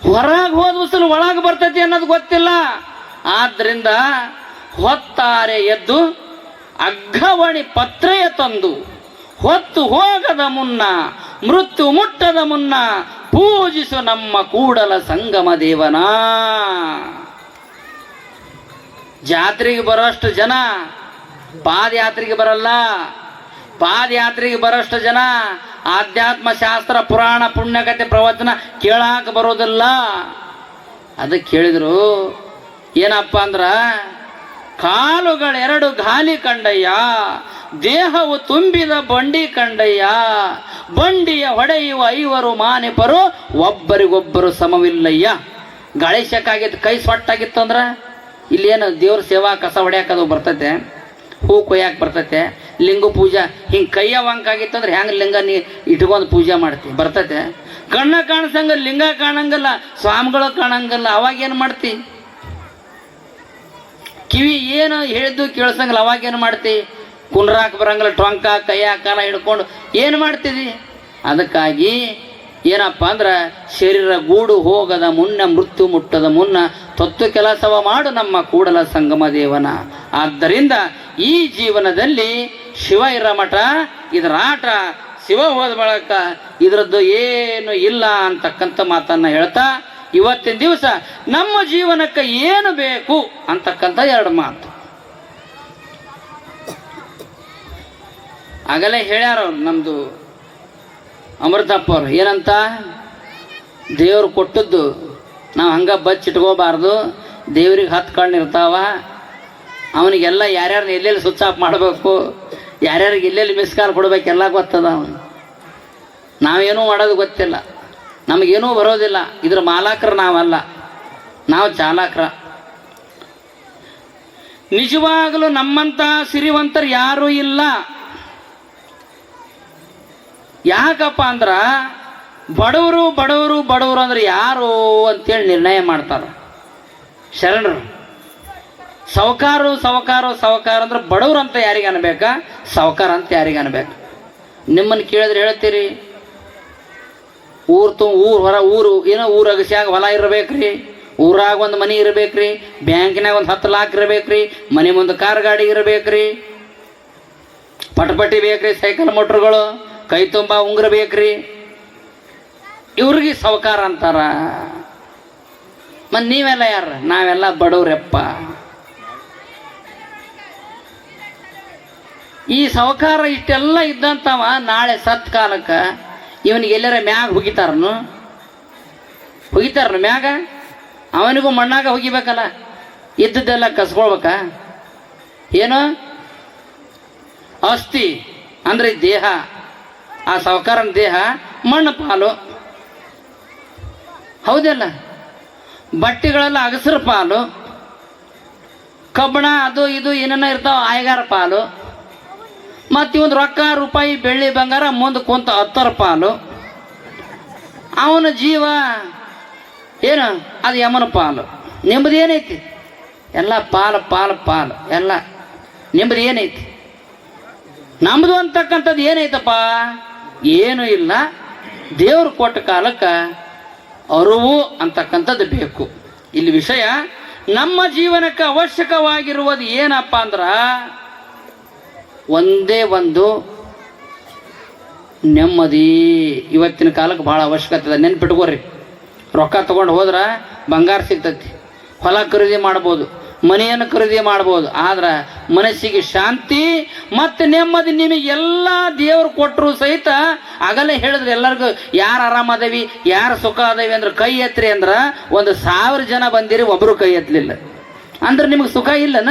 [SPEAKER 1] ಹೊರಗೆ ಹೋದ ಉಸುಲು ಒಳಗೆ ಬರ್ತೈತಿ ಅನ್ನೋದು ಗೊತ್ತಿಲ್ಲ. ಆದ್ದರಿಂದ ಹೊತ್ತಾರೆ ಎದ್ದು ಅಗ್ಗವಣಿ ಪತ್ರೆಯ ತಂದು, ಹೊತ್ತು ಹೋಗದ ಮುನ್ನ, ಮೃತ್ಯು ಮುಟ್ಟದ ಮುನ್ನ, ಪೂಜಿಸು ನಮ್ಮ ಕೂಡಲ ಸಂಗಮ ದೇವನ. ಜಾತ್ರೆಗೆ ಬರೋಷ್ಟು ಜನ ಪಾದಯಾತ್ರೆಗೆ ಬರಲ್ಲ. ಪಾದಯಾತ್ರೆಗೆ ಬರೋಷ್ಟು ಜನ ಆಧ್ಯಾತ್ಮ ಶಾಸ್ತ್ರ, ಪುರಾಣ, ಪುಣ್ಯಕಥೆ, ಪ್ರವಚನ ಕೇಳಾಕ ಬರೋದಿಲ್ಲ. ಅದಕ್ಕೆ ಹೇಳಿದ್ರು ಏನಪ್ಪ ಅಂದ್ರ, ಕಾಲುಗಳೆರಡು ಗಾಲಿ ಕಂಡಯ್ಯ, ದೇಹವು ತುಂಬಿದ ಬಂಡಿ ಕಂಡಯ್ಯ, ಬಂಡಿಯ ಹೊಡೆಯುವ ಐವರು ಮಾನಿಪರು, ಒಬ್ಬರಿಗೊಬ್ಬರು ಸಮವಿಲ್ಲಯ್ಯ. ಗಾಳಿ ಶೆಕ್ಕಾಗಿತ್ತು, ಕೈ ಸೊಟ್ಟಾಗಿತ್ತು ಅಂದ್ರೆ ಇಲ್ಲೇನು ದೇವ್ರ ಸೇವಾ ಕಸ ಹೊಡ್ಯಾಕದು ಬರ್ತೈತೆ, ಹೂ ಕೊಯ್ಯಾಕೆ ಬರ್ತೈತೆ, ಲಿಂಗ ಪೂಜಾ ಹಿಂಗೆ ಕೈಯ ವಂಕಾಗಿತ್ತು ಅಂದ್ರೆ ಹೆಂಗೆ ಲಿಂಗ ನೀ ಇಟ್ಕೊಂಡು ಪೂಜೆ ಮಾಡ್ತಿ ಬರ್ತೈತೆ. ಕಣ್ಣ ಕಾಣಿಸಂಗ ಲಿಂಗ ಕಾಣಂಗಿಲ್ಲ, ಸ್ವಾಮಿಗಳು ಕಾಣಂಗಿಲ್ಲ, ಅವಾಗೇನು ಮಾಡ್ತಿ? ಕಿವಿ ಏನು ಹೇಳಿದ್ದು ಕೇಳಿಸಂಗಿಲ್ಲ, ಅವಾಗೇನು ಮಾಡ್ತಿ? ಕುಂಡ್ರಾಕ ಬರಂಗಿಲ್ಲ, ಟೊಂಕ ಕೈಯ ಕಾಲ ಹಿಡ್ಕೊಂಡು ಏನು ಮಾಡ್ತಿದ್ದಿ? ಅದಕ್ಕಾಗಿ ಏನಪ್ಪ ಅಂದ್ರೆ ಶರೀರ ಗೂಡು ಹೋಗದ ಮುನ್ನ, ಮೃತ್ಯು ಮುಟ್ಟದ ಮುನ್ನ, ತೊತ್ತು ಕೆಲಸವ ಮಾಡು ನಮ್ಮ ಕೂಡಲ ಸಂಗಮ ದೇವನ. ಆದ್ದರಿಂದ ಈ ಜೀವನದಲ್ಲಿ ಶಿವ ಇರ ಮಠ, ಇದರ ಆಟ, ಶಿವ ಹೋದ ಬಳಕ ಇದರದ್ದು ಏನು ಇಲ್ಲ ಅಂತಕ್ಕಂಥ ಮಾತನ್ನು ಹೇಳ್ತಾ, ಇವತ್ತಿನ ದಿವಸ ನಮ್ಮ ಜೀವನಕ್ಕೆ ಏನು ಬೇಕು ಅಂತಕ್ಕಂಥ ಎರಡು ಮಾತು ಆಗಲೇ ಹೇಳ್ಯಾರ ಅವ್ರು. ನಮ್ಮದು ಅಮೃತಪ್ಪ ಅವರು ಏನಂತ, ದೇವ್ರು ಕೊಟ್ಟದ್ದು ನಾವು ಹಂಗೆ ಬಚ್ಚಿಟ್ಕೋಬಾರ್ದು, ದೇವ್ರಿಗೆ 10 ಕಣ್ಣು ಇರ್ತಾವ, ಅವನಿಗೆಲ್ಲ ಯಾರ್ಯಾರನ್ನ ಎಲ್ಲೆಲ್ಲಿ ಸ್ವಿಚ್ ಆಫ್ ಮಾಡಬೇಕು, ಯಾರ್ಯಾರಿಗೆ ಎಲ್ಲೆಲ್ಲಿ ಮಿಸ್ ಕಾಲ್ ಕೊಡ್ಬೇಕೆಲ್ಲ ಗೊತ್ತದ. ಅವನು ನಾವೇನೂ ಮಾಡೋದು ಗೊತ್ತಿಲ್ಲ, ನಮಗೇನೂ ಬರೋದಿಲ್ಲ. ಇದ್ರ ಮಾಲಕರು ನಾವಲ್ಲ, ನಾವು ಚಾಲಕರ. ನಿಜವಾಗಲೂ ನಮ್ಮಂಥ ಸಿರಿವಂತರು ಯಾರೂ ಇಲ್ಲ. ಯಾಕಪ್ಪ ಅಂದ್ರ ಬಡವರು ಬಡವರು ಬಡವರು ಅಂದ್ರೆ ಯಾರು ಅಂತೇಳಿ ನಿರ್ಣಯ ಮಾಡ್ತಾರೆ ಶರಣರು. ಸಾವುಕಾರು ಸಾವುಕಾರು ಸಾವುಕಾರ ಅಂದ್ರೆ ಬಡವ್ರು ಅಂತ ಯಾರಿಗೆ ಅನ್ಬೇಕಾ, ಸಾವುಕಾರ ಅಂತ ಯಾರಿಗೆ ಅನ್ಬೇಕು? ನಿಮ್ಮನ್ನು ಕೇಳಿದ್ರೆ ಹೇಳ್ತೀರಿ ಊರು ಹೊರ ಊರು ಏನೋ ಊರು ಅಗಸ್ಯಾಗ ಹೊಲ ಇರಬೇಕ್ರಿ, ಊರಾಗ ಒಂದು ಮನೆ ಇರಬೇಕ್ರಿ, ಬ್ಯಾಂಕಿನಾಗ ಒಂದು 10 ಲಾಖ ಇರಬೇಕ್ರಿ, ಮನೆ ಮುಂದೆ ಕಾರ್ ಗಾಡಿ ಇರಬೇಕ್ರಿ, ಪಟಪಟಿ ಬೇಕ್ರಿ, ಸೈಕಲ್ ಮೋಟ್ರುಗಳು, ಕೈ ತುಂಬ ಉಂಗುರ ಬೇಕ್ರಿ, ಇವ್ರಿಗೆ ಸಾವುಕಾರ ಅಂತಾರ. ಮತ್ತು ನೀವೆಲ್ಲ ಯಾರ? ನಾವೆಲ್ಲ ಬಡವ್ರೆಪ್ಪ. ಈ ಸಾವುಕಾರ ಇಷ್ಟೆಲ್ಲ ಇದ್ದಂತವ ನಾಳೆ ಸತ್ ಕಾಲಕ್ಕೆ ಇವನಿಗೆ ಎಲ್ಲರ ಮ್ಯಾಗ ಹುಗಿತಾರನು ಮ್ಯಾಗ? ಅವನಿಗೂ ಮಣ್ಣಾಗ ಹುಗಿಬೇಕಲ್ಲ, ಇದ್ದದ್ದೆಲ್ಲ ಕಸ್ಕೊಳ್ಬೇಕ? ಏನು ಅಸ್ಥಿ ಅಂದ್ರೆ ದೇಹ, ಆ ಸಾವುಕಾರನ ದೇಹ ಮಣ್ಣು ಪಾಲು, ಹೌದಲ್ಲ? ಬಟ್ಟೆಗಳೆಲ್ಲ ಅಗಸರ ಪಾಲು, ಕಬ್ಬಣ ಅದು ಇದು ಏನೇನೋ ಇರ್ತಾವ ಆಯಗಾರ ಪಾಲು, ಮತ್ತು ಒಂದು ರೊಕ್ಕ ರೂಪಾಯಿ ಬೆಳ್ಳಿ ಬಂಗಾರ ಮುಂದೆ ಕುಂತ 10 ಪಾಲು. ಅವನ ಜೀವ ಏನು ಅದು ಯಮನ ಪಾಲು. ನಿಮ್ಮದು ಏನೈತಿ? ಎಲ್ಲ ಪಾಲು ಪಾಲು ಪಾಲು ಎಲ್ಲ ನಿಮ್ಮದು ಏನೈತಿ? ನಮ್ಮದು ಅಂತಕ್ಕಂಥದ್ದು ಏನೈತಪ್ಪ? ಏನೂ ಇಲ್ಲ. ದೇವ್ರು ಕೊಟ್ಟ ಕಾಲಕ್ಕೆ ಅರಿವು ಅಂತಕ್ಕಂಥದ್ದು ಬೇಕು. ಇಲ್ಲಿ ವಿಷಯ ನಮ್ಮ ಜೀವನಕ್ಕೆ ಅವಶ್ಯಕವಾಗಿರುವುದು ಏನಪ್ಪ ಅಂದ್ರೆ ಒಂದೇ ಒಂದು ನೆಮ್ಮದಿ. ಇವತ್ತಿನ ಕಾಲಕ್ಕೆ ಭಾಳ ಅವಶ್ಯಕತೆ ಇದೆ. ನೆನ್ಪಿಟ್ಕೋರಿ, ರೊಕ್ಕ ತೊಗೊಂಡು ಹೋದ್ರೆ ಬಂಗಾರ ಸಿಗ್ತೈತಿ, ಹೊಲ ಖರೀದಿ ಮಾಡ್ಬೋದು, ಮನೆಯನ್ನು ಖರೀದಿ ಮಾಡ್ಬೋದು, ಆದ್ರೆ ಮನಸ್ಸಿಗೆ ಶಾಂತಿ ಮತ್ತು ನೆಮ್ಮದಿ ನಿಮಗೆಲ್ಲ ದೇವ್ರು ಕೊಟ್ಟರು ಸಹಿತ ಆಗಲೇ ಹೇಳಿದ್ರೆ ಎಲ್ಲರಿಗೂ ಯಾರು ಆರಾಮದೇವಿ ಯಾರು ಸುಖ ಅದೇವಿ ಅಂದ್ರೆ ಕೈ ಎತ್ತರಿ ಅಂದ್ರೆ 1000 ಜನ ಬಂದಿರಿ, ಒಬ್ಬರು ಕೈ ಎತ್ತಲಿಲ್ಲ ಅಂದ್ರೆ ನಿಮಗೆ ಸುಖ ಇಲ್ಲನ?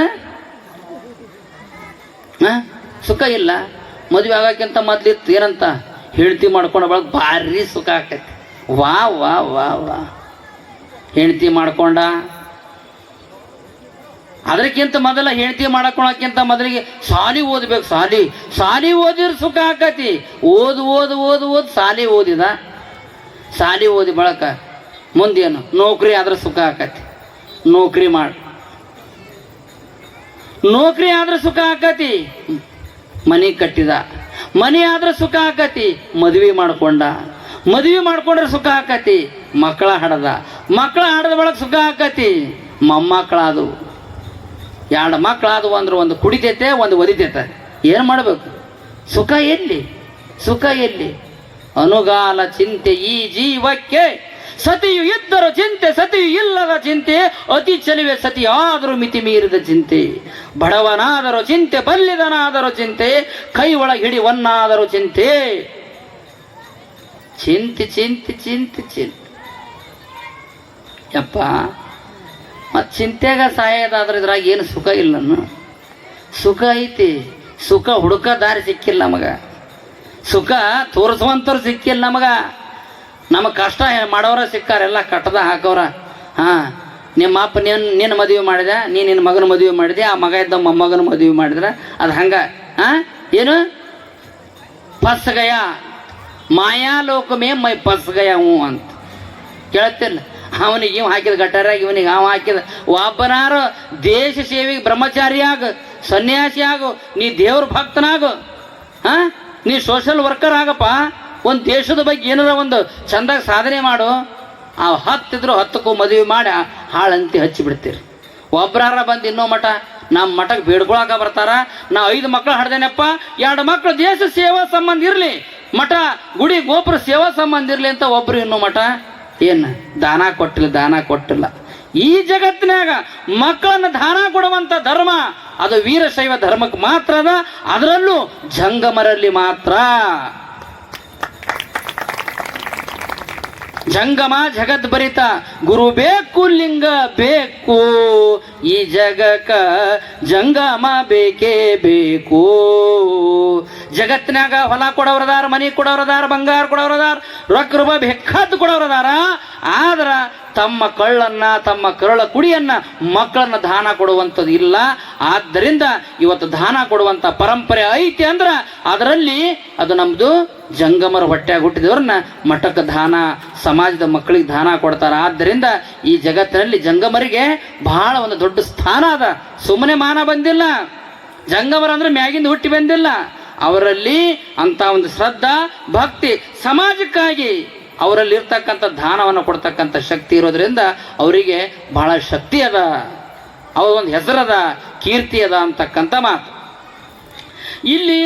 [SPEAKER 1] ಸುಖ ಇಲ್ಲ. ಮದುವೆ ಆಗೋಕ್ಕಿಂತ ಮೊದ್ಲಿತ್ತು ಏನಂತ ಹೆಂಡ್ತಿ ಮಾಡ್ಕೊಂಡು ಬಳಗ ಭಾರಿ ಸುಖ ಆಕೈತಿ. ವಾ ವಾ ವಾ ವಾ ಹೆಂಡ್ತಿ ಮಾಡ್ಕೊಂಡ, ಅದಕ್ಕಿಂತ ಮೊದಲ ಹೆಂಡ್ತಿ ಮಾಡ್ಕೊಳಕ್ಕಿಂತ ಮೊದಲಿಗೆ ಸಾಲಿ ಓದ್ಬೇಕು. ಸಾಲಿ ಓದಿದ್ರೆ ಸುಖ ಆಕತಿ. ಓದು ಸಾಲಿ ಓದಿದ, ಸಾಲಿ ಓದಿ ಬಳಕ ಮುಂದೇನು ನೌಕರಿ ಆದ್ರೆ ಸುಖ ಆಕತಿ. ನೌಕರಿ ಆದ್ರೆ ಸುಖ ಆಕತಿ. ಮನೆ ಕಟ್ಟಿದ, ಮನೆ ಆದ್ರೆ ಸುಖ ಆಕತಿ. ಮದುವೆ ಮಾಡ್ಕೊಂಡ್ರೆ ಸುಖ ಆಕತಿ. ಮಕ್ಕಳ ಹಡದ ಬಳಕ ಸುಖ ಆಕತಿ. ಮೊಮ್ಮಕ್ಕಳಾದವು, 2 ಮಕ್ಕಳಾದವು ಅಂದ್ರೆ ಒಂದು ಕುಡಿತೈತೆ ಒಂದು ಒದಿತೈತೆ. ಏನು ಮಾಡಬೇಕು? ಸುಖ ಎಲ್ಲಿ? ಅನುಗಾಲ ಚಿಂತೆ ಈ ಜೀವಕ್ಕೆ, ಸತಿಯು ಇದ್ದರೂ ಚಿಂತೆ ಸತಿಯು ಇಲ್ಲದ ಚಿಂತೆ, ಅತಿ ಚಲಿವೆ ಸತಿ ಆದರೂ ಮಿತಿ ಮೀರಿದ ಚಿಂತೆ. ಬಡವನಾದರೂ ಚಿಂತೆ, ಬಲ್ಲಿದನಾದರೂ ಚಿಂತೆ, ಕೈ ಒಳಗೆ ಹಿಡಿವನ್ನಾದರೂ ಚಿಂತೆ. ಚಿಂತೆ ಯಪ್ಪ. ಮತ್ತು ಚಿಂತೆಗ ಸಾಯೋದಾದ್ರೆ ಇದ್ರಾಗ ಏನು ಸುಖ ಇಲ್ಲನು? ಸುಖ ಐತಿ. ಸುಖ ಹುಡುಕ ದಾರಿ ಸಿಕ್ಕಿಲ್ಲ ನಮಗ, ಸುಖ ತೋರಿಸುವಂಥವ್ರು ಸಿಕ್ಕಿಲ್ಲ ನಮಗ. ನಮಗೆ ಕಷ್ಟ ಮಾಡೋರ ಸಿಕ್ಕಾರ, ಎಲ್ಲ ಕಟ್ಟದ ಹಾಕೋರ. ನಿಮ್ಮ ಅಪ್ಪ ನಿನ್ನ ಮದುವೆ ಮಾಡಿದ, ನಿನ್ನ ಮಗನ ಮದುವೆ ಮಾಡಿದೆ, ಆ ಮಗ ಇದ್ದ ಮೊಮ್ಮಗನ ಮದುವೆ ಮಾಡಿದ್ರೆ ಅದು ಹಂಗ. ಏನು ಫಸ್ಗಯ ಮಾಯಾ ಲೋಕ ಮೇ ಮೈ ಫಸ್ಗಯ ಹ್ಞೂ ಅಂತ ಕೇಳ್ತಿಲ್ಲ. ಅವನಿಗೆ ಇವ್ ಹಾಕಿದ ಗಟಾರಾಗಿ, ಇವನಿಗೆ ಅವ ಹಾಕಿದ. ಒಬ್ಬನಾರು ದೇಶ ಸೇವೆಗೆ ಬ್ರಹ್ಮಚಾರಿಯಾಗ, ಸನ್ಯಾಸಿಯಾಗು, ನೀ ದೇವ್ರ ಭಕ್ತನಾಗು, ನೀ ಸೋಷಲ್ ವರ್ಕರ್ ಆಗಪ್ಪ. ಒಂದು ದೇಶದ ಬಗ್ಗೆ ಏನಾರ ಒಂದು ಚಂದಾಗ ಸಾಧನೆ ಮಾಡು. ಆ 10 ಇದ್ರು 10ಕ್ಕೂ ಮದುವೆ ಮಾಡಿ ಹಾಳಂತಿ ಹಚ್ಚಿಬಿಡ್ತೀರಿ. ಒಬ್ಬರಾರ ಬಂದು ಇನ್ನೋ ಮಠ ನಮ್ಮ ಮಠಕ್ಕೆ ಬೇಡ್ಕೊಳಕ ಬರ್ತಾರ. ನಾ 5 ಮಕ್ಕಳು ಹಡ್ದೇನಪ್ಪ, 2 ಮಕ್ಕಳು ದೇಶ ಸೇವಾ ಸಂಬಂಧ ಇರಲಿ, ಮಠ ಗುಡಿ ಗೋಪುರ ಸೇವಾ ಸಂಬಂಧ ಇರಲಿ ಅಂತ ಒಬ್ರು ಇನ್ನೋ ಮಠ ಏನು ದಾನ ಕೊಟ್ಟಿಲ್ಲ. ಈ ಜಗತ್ತಿನಾಗ ಮಕ್ಕಳನ್ನು ದಾನ ಕೊಡುವಂಥ ಧರ್ಮ ಅದು ವೀರಶೈವ ಧರ್ಮಕ್ಕೆ ಮಾತ್ರ ಅದ, ಅದರಲ್ಲೂ ಜಂಗಮರಲ್ಲಿ ಮಾತ್ರ. ಜಂಗಮ ಜಗತ್ ಭರಿತ, ಗುರು ಬೇಕು ಲಿಂಗ ಬೇಕು, ಈ ಜಗಕ್ಕ ಜಂಗಮ ಬೇಕೇ ಬೇಕು. ಜಗತ್ತಿನಾಗ ಹೊಲ ಕೊಡೋರದಾರ, ಮನಿ ಕೊಡೋರದಾರ, ಬಂಗಾರ ಕೊಡೋರದಾರ, ರೊಕ್ಕ ರೂಪಾಯಿ ಬೇಕಾದ್ದು ಕೊಡೋರದಾರ. ಆದ್ರ ತಮ್ಮ ಕಳ್ಳನ್ನ, ತಮ್ಮ ಕರಳ ಕುಡಿಯನ್ನ, ಮಕ್ಕಳನ್ನ ದಾನ ಕೊಡುವಂಥದ್ದು ಇಲ್ಲ. ಆದ್ದರಿಂದ ಇವತ್ತು ದಾನ ಕೊಡುವಂಥ ಪರಂಪರೆ ಐತಿ ಅಂದ್ರ ಅದರಲ್ಲಿ ಅದು ನಮ್ದು ಜಂಗಮರ ಹೊಟ್ಟೆಯಾಗ ಹುಟ್ಟಿದವ್ರನ್ನ ಮಠಕ್ಕೆ ದಾನ, ಸಮಾಜದ ಮಕ್ಕಳಿಗೆ ದಾನ ಕೊಡ್ತಾರ. ಆದ್ದರಿಂದ ಈ ಜಗತ್ತಿನಲ್ಲಿ ಜಂಗಮರಿಗೆ ಬಹಳ ಒಂದು ದೊಡ್ಡ ಸ್ಥಾನ ಅದ. ಸುಮ್ಮನೆ ಮಾನ ಬಂದಿಲ್ಲ. ಜಂಗಮರ ಅಂದ್ರೆ ಮ್ಯಾಗಿಂದ ಹುಟ್ಟಿ ಬಂದಿಲ್ಲ. ಅವರಲ್ಲಿ ಅಂತ ಒಂದು ಶ್ರದ್ಧಾ ಭಕ್ತಿ, ಸಮಾಜಕ್ಕಾಗಿ ಅವರಲ್ಲಿ ಇರ್ತಕ್ಕಂಥ ದಾನವನ್ನು ಕೊಡ್ತಕ್ಕಂಥ ಶಕ್ತಿ ಇರೋದ್ರಿಂದ ಅವರಿಗೆ ಬಹಳ ಶಕ್ತಿ ಅದ, ಅವ್ರ ಒಂದು ಹೆಸರದ, ಕೀರ್ತಿ ಅದ ಅಂತಕ್ಕಂಥ ಮಾತು. ಇಲ್ಲಿ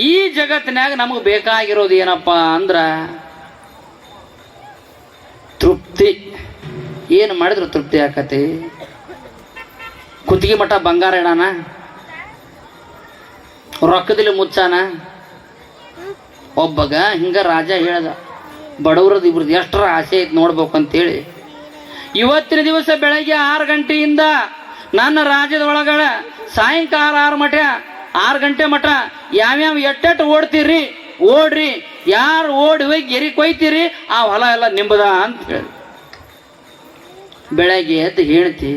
[SPEAKER 1] ಈ ಜಗತ್ತಿನಾಗ ನಮಗೆ ಬೇಕಾಗಿರೋದು ಏನಪ್ಪ ಅಂದ್ರ ತೃಪ್ತಿ. ಏನು ಮಾಡಿದ್ರು ತೃಪ್ತಿ ಆಕತಿ. ಕುತ್ತಿಗೆ ಮಠ ಬಂಗಾರ ಇಡಾನ, ರೊಕ್ಕದಲ್ಲಿ ಮುಚ್ಚಾನ. ಒಬ್ಬಗ ಹಿಂಗ ರಾಜ ಹೇಳ್ದ, ಬಡವ್ರದ್ದು ಇಬ್ರದ್ದು ಎಷ್ಟರ ಆಸೆ ಐತೆ ನೋಡ್ಬೇಕು ಅಂತೇಳಿ. ಇವತ್ತಿನ ದಿವಸ ಬೆಳಗ್ಗೆ 6 ಗಂಟೆಯಿಂದ ನನ್ನ ರಾಜ್ಯದ ಒಳಗಡೆ ಸಾಯಂಕಾಲ 6 ಗಂಟೆ ಮಠ ಯಾವ್ಯಾವ ಎಟ್ಟೆಟ್ಟು ಓಡ್ತೀರಿ, ಓಡ್ರಿ. ಯಾರು ಓಡಿ ಹೋಗಿ ಗೆರಿ ಕೊಯ್ತೀರಿ ಆ ಹೊಲ ಎಲ್ಲ ನಿಂಬದ ಅಂತ ಹೇಳಿ ಬೆಳಗ್ಗೆ ಎದ್ದು ಹೇಳ್ತಿ.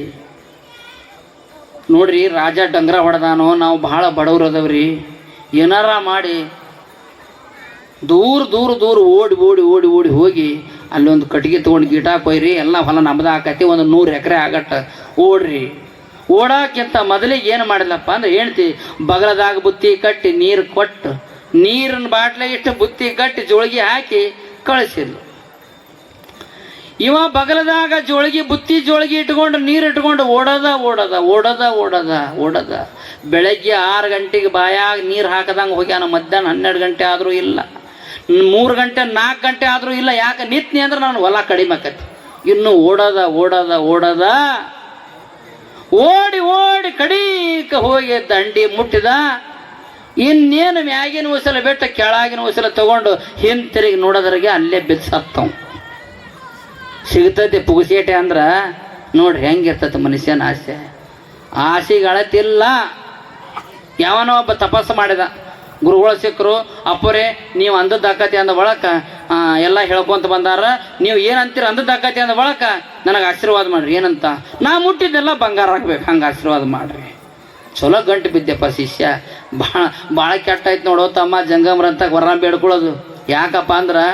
[SPEAKER 1] ನೋಡ್ರಿ, ರಾಜ ಡಂಗ್ರ ಹೊಡೆದಾನೋ, ನಾವು ಬಹಳ ಬಡವ್ರು ಅದಾವ್ರಿ, ಏನಾರ ಮಾಡಿ ದೂರ ದೂರ ದೂರ ಓಡಿ ಓಡಿ ಓಡಿ ಓಡಿ ಹೋಗಿ ಅಲ್ಲೊಂದು ಕಟ್ಟಿಗೆ ತೊಗೊಂಡು ಗಿಟ ಕೊಯ್ರಿ, ಎಲ್ಲ ಹೊಲ ನಮ್ದು ಆಕತಿ, ಒಂದು 100 ಎಕರೆ ಆಗಟ್ಟ ಓಡ್ರಿ. ಓಡಾಕ್ಕಿಂತ ಮೊದಲಿಗೆ ಏನು ಮಾಡಿಲ್ಲಪ್ಪ ಅಂದ್ರೆ ಹೇಳ್ತಿ, ಬಗಲದಾಗ ಬುತ್ತಿ ಕಟ್ಟಿ ನೀರು ಕೊಟ್ಟು, ನೀರಿನ ಬಾಟ್ಲೆ ಇಷ್ಟು ಬುತ್ತಿ ಕಟ್ಟಿ ಜೋಳಿಗೆ ಹಾಕಿ ಕಳಿಸಿಲ್ಲ. ಇವ ಬಗಲದಾಗ ಬುತ್ತಿ ಜೋಳಿಗೆ ಇಟ್ಕೊಂಡು ನೀರು ಇಟ್ಕೊಂಡು ಓಡದ ಓಡದ ಓಡದ ಓಡದ ಓಡದ ಬೆಳಗ್ಗೆ 6 ಗಂಟೆಗೆ ಬಾಯಾಗ ನೀರು ಹಾಕದಂಗೆ ಹೋಗ್ಯಾನ. ಮಧ್ಯಾಹ್ನ 12 ಗಂಟೆ ಆದರೂ ಇಲ್ಲ, 3 ಗಂಟೆ 4 ಗಂಟೆ ಆದರೂ ಇಲ್ಲ. ಯಾಕೆ ನಿತ್ನಿ ಅಂದ್ರೆ ನಾನು ಹೊಲ ಕಡಿಮೆ ಆಕತಿ. ಇನ್ನು ಓಡದ ಓಡದ ಓಡದ ಓಡಿ ಓಡಿ ಕಡೀಕ ಹೋಗಿ ದಂಡಿ ಮುಟ್ಟಿದ. ಇನ್ನೇನು ಮ್ಯಾಗಿನ ಉಸಲ ಬೆಟ್ಟ ಕೆಳಗಿನ ಉಸಲ ತಗೊಂಡು ಹಿಂತಿರುಗಿ ನೋಡೋದ್ರಿಗೆ ಅಲ್ಲೇ ಬಿದ್ಸತ್ತವ್. ಸಿಗ್ತೈತಿ ಪುಗುಸೇಟೆ ಅಂದ್ರ ನೋಡ್ರಿ ಹೆಂಗಿರ್ತೈತಿ ಮನುಷ್ಯನ ಆಸೆ. ಆಸೆಗೆ ಅಳತಿಲ್ಲ. ಯಾವನೋ ಒಬ್ಬ ತಪಸ್ಸು ಮಾಡಿದ, ಗುರುಗಳು ಸಿಕ್ಕರು, ಅಪ್ಪರೇ ನೀವು ಅಂದದ್ದು ಆಕತಿ ಅಂದ ಬಳಕ ಎಲ್ಲ ಹೇಳ್ಕೊಂತ ಬಂದಾರ, ನೀವು ಏನಂತೀರ ಅಂದದ್ದು ಆಕತಿ ಅಂದ ಬಳಕ ನನಗೆ ಆಶೀರ್ವಾದ ಮಾಡ್ರಿ. ಏನಂತ? ನಾ ಮುಟ್ಟಿದ್ದೆಲ್ಲ ಬಂಗಾರ ಆಗ್ಬೇಕು, ಹಂಗೆ ಆಶೀರ್ವಾದ ಮಾಡ್ರಿ. ಚಲೋ ಗಂಟು ಬಿದ್ದೆಪ್ಪ ಶಿಷ್ಯ. ಭಾಳ ಕೆಟ್ಟಾಯ್ತು ನೋಡೋ ತಮ್ಮ ಜಂಗಮ್ರಂತ ವರ ಬೇಡ್ಕೊಳ್ಳೋದು. ಯಾಕಪ್ಪ ಅಂದ್ರೆ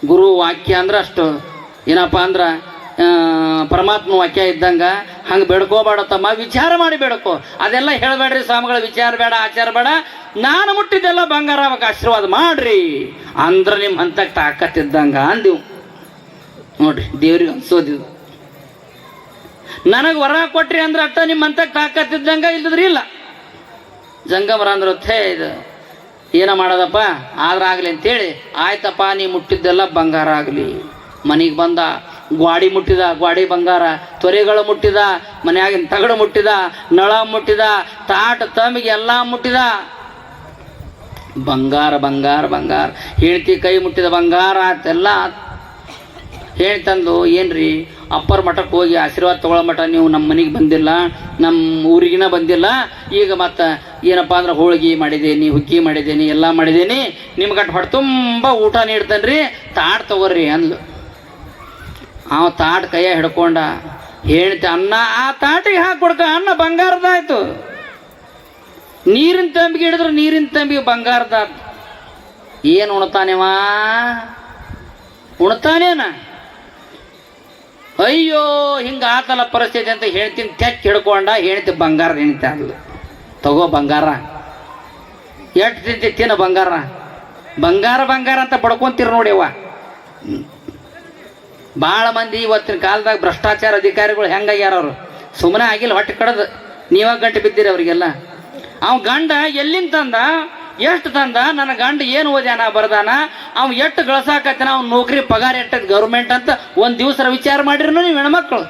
[SPEAKER 1] ಗುರು ವಾಕ್ಯ ಅಂದ್ರೆ ಅಷ್ಟು ಏನಪ್ಪ ಅಂದ್ರೆ ಪರಮಾತ್ಮ ವಾಕ್ಯ ಇದ್ದಂಗೆ ಹಂಗೆ ಬೇಡ್ಕೋಬೇಡ ತಮ್ಮ, ವಿಚಾರ ಮಾಡಿ ಬೇಡ್ಕೋ. ಅದೆಲ್ಲ ಹೇಳಬೇಡ್ರಿ ಸ್ವಾಮಿಗಳ, ವಿಚಾರ ಬೇಡ, ಆಚಾರ ಬೇಡ, ನಾನು ಮುಟ್ಟಿದ್ದೆಲ್ಲ ಬಂಗಾರ ಆಗ್ಬೇಕು, ಆಶೀರ್ವಾದ ಮಾಡ್ರಿ ಅಂದ್ರೆ ನಿಮ್ಮ ಹಂತಕ್ಕೆ ತಾಕತ್ತಿದ್ದಂಗ ಅಂದಿವು. ನೋಡ್ರಿ, ದೇವ್ರಿಗೆ ಅನ್ಸೋದಿದ್ದು. ನನಗೆ ವರ ಕೊಟ್ರಿ ಅಂದ್ರೆ ಅರ್ಥ ನಿಮ್ಮ ಹಂತಕ್ಕೆ ತಾಕತ್ತಿದ್ದಂಗ, ಇಲ್ಲದ್ರಿ ಇಲ್ಲ. ಜಂಗಮರ ಅಂದ್ರೆ ಇದು ಏನ ಮಾಡೋದಪ್ಪ, ಆದ್ರಾಗಲಿ ಅಂತೇಳಿ ಆಯ್ತಪ್ಪ, ನೀ ಮುಟ್ಟಿದ್ದೆಲ್ಲ ಬಂಗಾರ ಆಗಲಿ. ಮನೆಗೆ ಬಂದ, ಗ್ವಾಡಿ ಮುಟ್ಟಿದ, ಗ್ವಾಡಿ ಬಂಗಾರ, ತೊರೆಗಳು ಮುಟ್ಟಿದ, ಮನೆಯಾಗಿನ ತಗಡು ಮುಟ್ಟಿದ, ನಳ ಮುಟ್ಟಿದ, ತಾಟ ತಮಿಗೆ ಎಲ್ಲ ಮುಟ್ಟಿದ. ಬಂಗಾರ ಬಂಗಾರ ಬಂಗಾರ. ಹೇಳ್ತಿ ಕೈ ಮುಟ್ಟಿದ ಬಂಗಾರ ಆತೆಲ್ಲ. ಹೇಳ್ತಂದು ಏನ್ರಿ ಅಪ್ಪರ ಮಠಕ್ಕೆ ಹೋಗಿ ಆಶೀರ್ವಾದ ತೊಗೊಳ್ಳೋ ಮಠ ನೀವು ನಮ್ಮ ಮನೆಗೆ ಬಂದಿಲ್ಲ, ನಮ್ಮ ಊರಿಗಿನ ಬಂದಿಲ್ಲ. ಈಗ ಮತ್ತು ಏನಪ್ಪ ಅಂದ್ರೆ ಹೋಳಿಗೆ ಮಾಡಿದ್ದೀನಿ, ಹುಗ್ಗಿ ಮಾಡಿದ್ದೀನಿ, ಎಲ್ಲ ಮಾಡಿದ್ದೀನಿ, ನಿಮ್ಗಟ್ಟು ಹೊಟ್ಟೆ ತುಂಬ ಊಟ ನೀಡ್ತೇನೆ ರೀ, ತಾಟ್ ತಗೋರಿ ಅಂದ್ಲು. ಅವ ತಾಟ್ ಕೈಯ ಹಿಡ್ಕೊಂಡ. ಹೇಳ್ತಿ ಅನ್ನ ಆ ತಾಟಿಗೆ ಹಾಕ್ಕೊಡ್ಕ, ಅನ್ನ ಬಂಗಾರದಾಯ್ತು. ನೀರಿನ ತಂಬಿಗೆ ಹಿಡಿದ್ರೆ ನೀರಿನ ತಂಬಿಗೆ ಬಂಗಾರದಾಯ್ತು. ಏನು ಉಣ್ತಾನೇವ? ಉಣ್ತಾನೇನ? ಅಯ್ಯೋ ಹಿಂಗೆ ಆತಲ್ಲ ಪರಿಸ್ಥಿತಿ ಅಂತ ಹೇಳ್ತೀನಿ ತೆಕ್ ಹಿಡ್ಕೊಂಡ. ಹೇಳ್ತಿ ಬಂಗಾರ ಹೆಣ್ತಿ ಅಲ್ಲ, ತಗೋ ಬಂಗಾರ, ಎಷ್ಟು ತಿಂತಿ ತಿನ್ನ ಬಂಗಾರ. ಬಂಗಾರ ಬಂಗಾರ ಅಂತ ಬಡ್ಕೊಂತೀರಿ ನೋಡಿವ. ಭಾಳ ಮಂದಿ ಇವತ್ತಿನ ಕಾಲದಾಗ ಭ್ರಷ್ಟಾಚಾರ ಅಧಿಕಾರಿಗಳು ಹೆಂಗಾಗ್ಯಾರ, ಅವರು ಸುಮ್ಮನೆ ಆಗಿಲ್ಲ, ಹೊಟ್ಟೆ ಕಡದು ನೀವಾಗ ಗಂಟೆ ಬಿದ್ದೀರಿ ಅವರಿಗೆಲ್ಲ. ಅವ ಗಂಡ ಎಲ್ಲಿಂದ ತಂದ, ಎಷ್ಟು ತಂದ, ನನ್ನ ಗಂಡ ಏನು ಓದ್ಯಾನ ಬರ್ದಾನ, ಅವ್ ಎಷ್ಟು ಗಳಸಾಕತ್ತಾನ, ಅವ್ನ ನೌಕರಿ ಪಗಾರ ಎಟ್ಟದ ಗೌರ್ಮೆಂಟ್ ಅಂತ ಒಂದು ದಿವಸ ವಿಚಾರ ಮಾಡಿರಿ ನೀವು ಹೆಣ್ಮಕ್ಳು.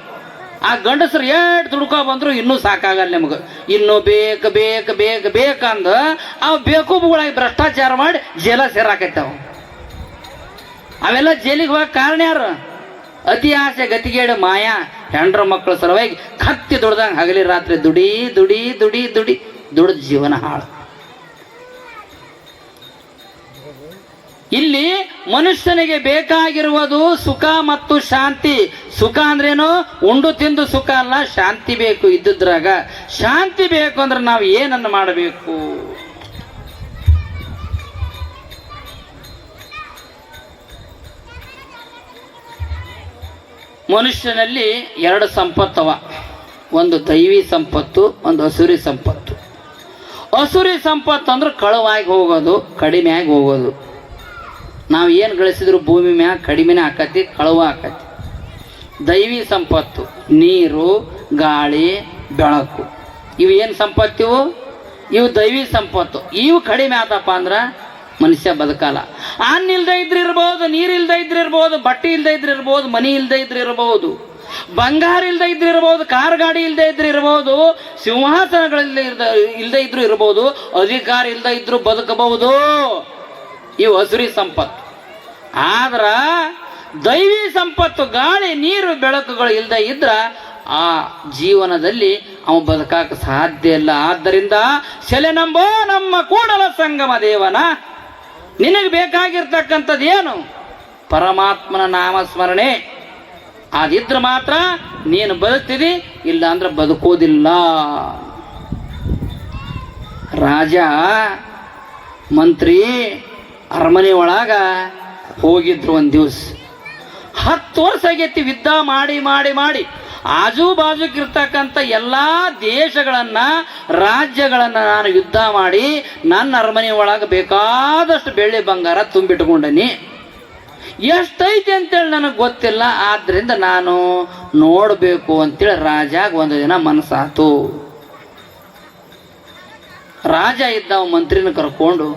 [SPEAKER 1] ಆ ಗಂಡಸರು ಎಷ್ಟು ದುಡ್ಕೊ ಬಂದ್ರು ಇನ್ನೂ ಸಾಕಾಗಲ್ಲ ನಿಮ್ಗೆ. ಇನ್ನೂ ಬೇಕು ಬೇಕು ಬೇಕು ಬೇಕಂದ ಅವ್ ಬೇಕುಗಳಾಗಿ ಭ್ರಷ್ಟಾಚಾರ ಮಾಡಿ ಜೇಲ ಸೇರಾಕೈತಾವ. ಅವೆಲ್ಲ ಜೈಲಿಗೆ ಹೋಗಕ್ಕೆ ಕಾರಣ ಯಾರು? ಅತಿ ಆಸೆ ಗತಿಗೇಡು ಮಾಯಾ. ಹೆಂಡ್ರ ಮಕ್ಕಳ ಸಲುವಾಗಿ ಕತ್ತಿ ದುಡ್ದಂಗೆ ಹಗಲಿ ರಾತ್ರಿ ದುಡಿ ದುಡಿ ದುಡಿ ದುಡಿ ದುಡಿದ ಜೀವನ ಹಾಳು. ಇಲ್ಲಿ ಮನುಷ್ಯನಿಗೆ ಬೇಕಾಗಿರುವುದು ಸುಖ ಮತ್ತು ಶಾಂತಿ. ಸುಖ ಅಂದ್ರೇನು? ಉಂಡು ತಿಂದು ಸುಖ ಅಲ್ಲ, ಶಾಂತಿ ಬೇಕು. ಇದ್ದಿದ್ರಾಗ ಶಾಂತಿ ಬೇಕು ಅಂದ್ರೆ ನಾವು ಏನನ್ನು ಮಾಡಬೇಕು? ಮನುಷ್ಯನಲ್ಲಿ ಎರಡು ಸಂಪತ್ತವ, ಒಂದು ದೈವಿ ಸಂಪತ್ತು, ಒಂದು ಅಸುರಿ ಸಂಪತ್ತು. ಅಸುರಿ ಸಂಪತ್ತು ಅಂದ್ರೆ ಕಳುವಾಗಿ ಹೋಗೋದು, ಕಡಿಮೆ ಆಗಿ ಹೋಗೋದು. ನಾವು ಏನು ಗಳಿಸಿದ್ರು ಭೂಮಿ ಮ್ಯಾಗ ಕಡಿಮೆನೇ ಆಕತಿ, ಕಳುವ ಆಕತಿ. ದೈವಿ ಸಂಪತ್ತು ನೀರು, ಗಾಳಿ, ಬೆಳಕು, ಇವು ಏನು ಸಂಪತ್ತಿವು? ಇವು ದೈವಿ ಸಂಪತ್ತು. ಇವು ಕಡಿಮೆ ಆತಪ್ಪ ಅಂದ್ರೆ ಮನುಷ್ಯ ಬದುಕಲ್ಲ. ಅನ್ನ ಇಲ್ದೇ ಇದ್ರೆ ಇರ್ಬೋದು, ನೀರು ಇಲ್ದೇ ಇದ್ರೆ ಇರ್ಬೋದು, ಬಟ್ಟೆ ಇಲ್ದೇ ಇದ್ರೆ ಇರ್ಬೋದು, ಮನಿ ಇಲ್ದೇ ಇದ್ರೆ ಇರ್ಬೋದು, ಬಂಗಾರ ಇಲ್ದೇ ಇದ್ರೆ ಇರ್ಬೋದು, ಕಾರ್ ಗಾಡಿ ಇಲ್ದೇ ಇದ್ರೆ ಇರ್ಬೋದು, ಸಿಂಹಾಸನಗಳಿಲ್ದೇ ಇಲ್ದೇ ಇದ್ರು ಇರ್ಬೋದು, ಅಧಿಕಾರ ಇಲ್ದೇ ಇದ್ರು ಬದುಕಬಹುದು. ಇವು ಹಸುರಿ ಸಂಪತ್ತು. ಆದ್ರ ದೈವಿ ಸಂಪತ್ತು ಗಾಳಿ, ನೀರು, ಬೆಳಕುಗಳು ಇಲ್ದೇ ಇದ್ರ ಆ ಜೀವನದಲ್ಲಿ ಅವ ಬದುಕಾಕ ಸಾಧ್ಯ ಇಲ್ಲ. ಆದ್ದರಿಂದ ಸೆಲೆ ನಂಬೋ ನಮ್ಮ ಕೂಡಲ ಸಂಗಮ ದೇವನ, ನಿನಗೆ ಬೇಕಾಗಿರ್ತಕ್ಕಂಥದ್ದು ಏನು? ಪರಮಾತ್ಮನ ನಾಮಸ್ಮರಣೆ. ಅದಿದ್ರೆ ಮಾತ್ರ ನೀನು ಬದುಕ್ತಿದಿ, ಇಲ್ಲ ಅಂದ್ರೆ ಬದುಕೋದಿಲ್ಲ. ರಾಜ ಮಂತ್ರಿ ಅರಮನೆ ಒಳಗ ಹೋಗಿದ್ರು. ಒಂದು ದಿವಸ 10 ವರ್ಷ ಆಗೈತಿ ಯುದ್ಧ ಮಾಡಿ ಮಾಡಿ ಮಾಡಿ ಆಜು ಬಾಜುಕಿರ್ತಕ್ಕಂಥ ಎಲ್ಲ ದೇಶಗಳನ್ನ, ರಾಜ್ಯಗಳನ್ನ ನಾನು ಯುದ್ಧ ಮಾಡಿ ನನ್ನ ಅರಮನೆ ಒಳಗೆ ಬೇಕಾದಷ್ಟು ಬೆಳ್ಳಿ ಬಂಗಾರ ತುಂಬಿಟ್ಕೊಂಡನಿ. ಎಷ್ಟೈತಿ ಅಂತೇಳಿ ನನಗೆ ಗೊತ್ತಿಲ್ಲ, ಆದ್ರಿಂದ ನಾನು ನೋಡಬೇಕು ಅಂತೇಳಿ ರಾಜಾಗ ಒಂದು ದಿನ ಮನಸ್ಸಾತು. ರಾಜ ಇದ್ದ ಮಂತ್ರಿನ ಕರ್ಕೊಂಡು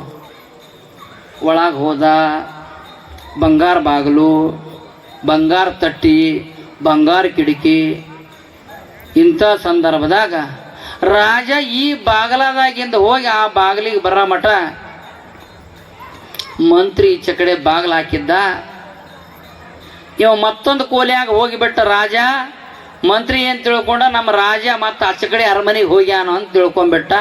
[SPEAKER 1] ಒಳಗೆ ಹೋದ. ಬಂಗಾರ ಬಾಗಿಲು, ಬಂಗಾರ ತಟ್ಟಿ, ಬಂಗಾರ ಕಿಟಕಿ. ಇಂಥ ಸಂದರ್ಭದಾಗ ರಾಜ ಈ ಬಾಗಲದಾಗಿಂದ ಹೋಗಿ ಆ ಬಾಗಿಲಿಗೆ ಬರೋ ಮಠ ಮಂತ್ರಿ ಈಚೆ ಕಡೆ ಬಾಗಿಲು ಹಾಕಿದ್ದ. ಇವ ಮತ್ತೊಂದು ಕೋಲಿಯಾಗ ಹೋಗಿಬಿಟ್ಟ ರಾಜ. ಮಂತ್ರಿ ಏನು ತಿಳ್ಕೊಂಡ, ನಮ್ಮ ರಾಜ ಮತ್ತೆ ಆಚೆ ಕಡೆ ಅರಮನೆಗೆ ಹೋಗ್ಯಾನ ಅಂತ ತಿಳ್ಕೊಂಡ್ಬಿಟ್ಟ.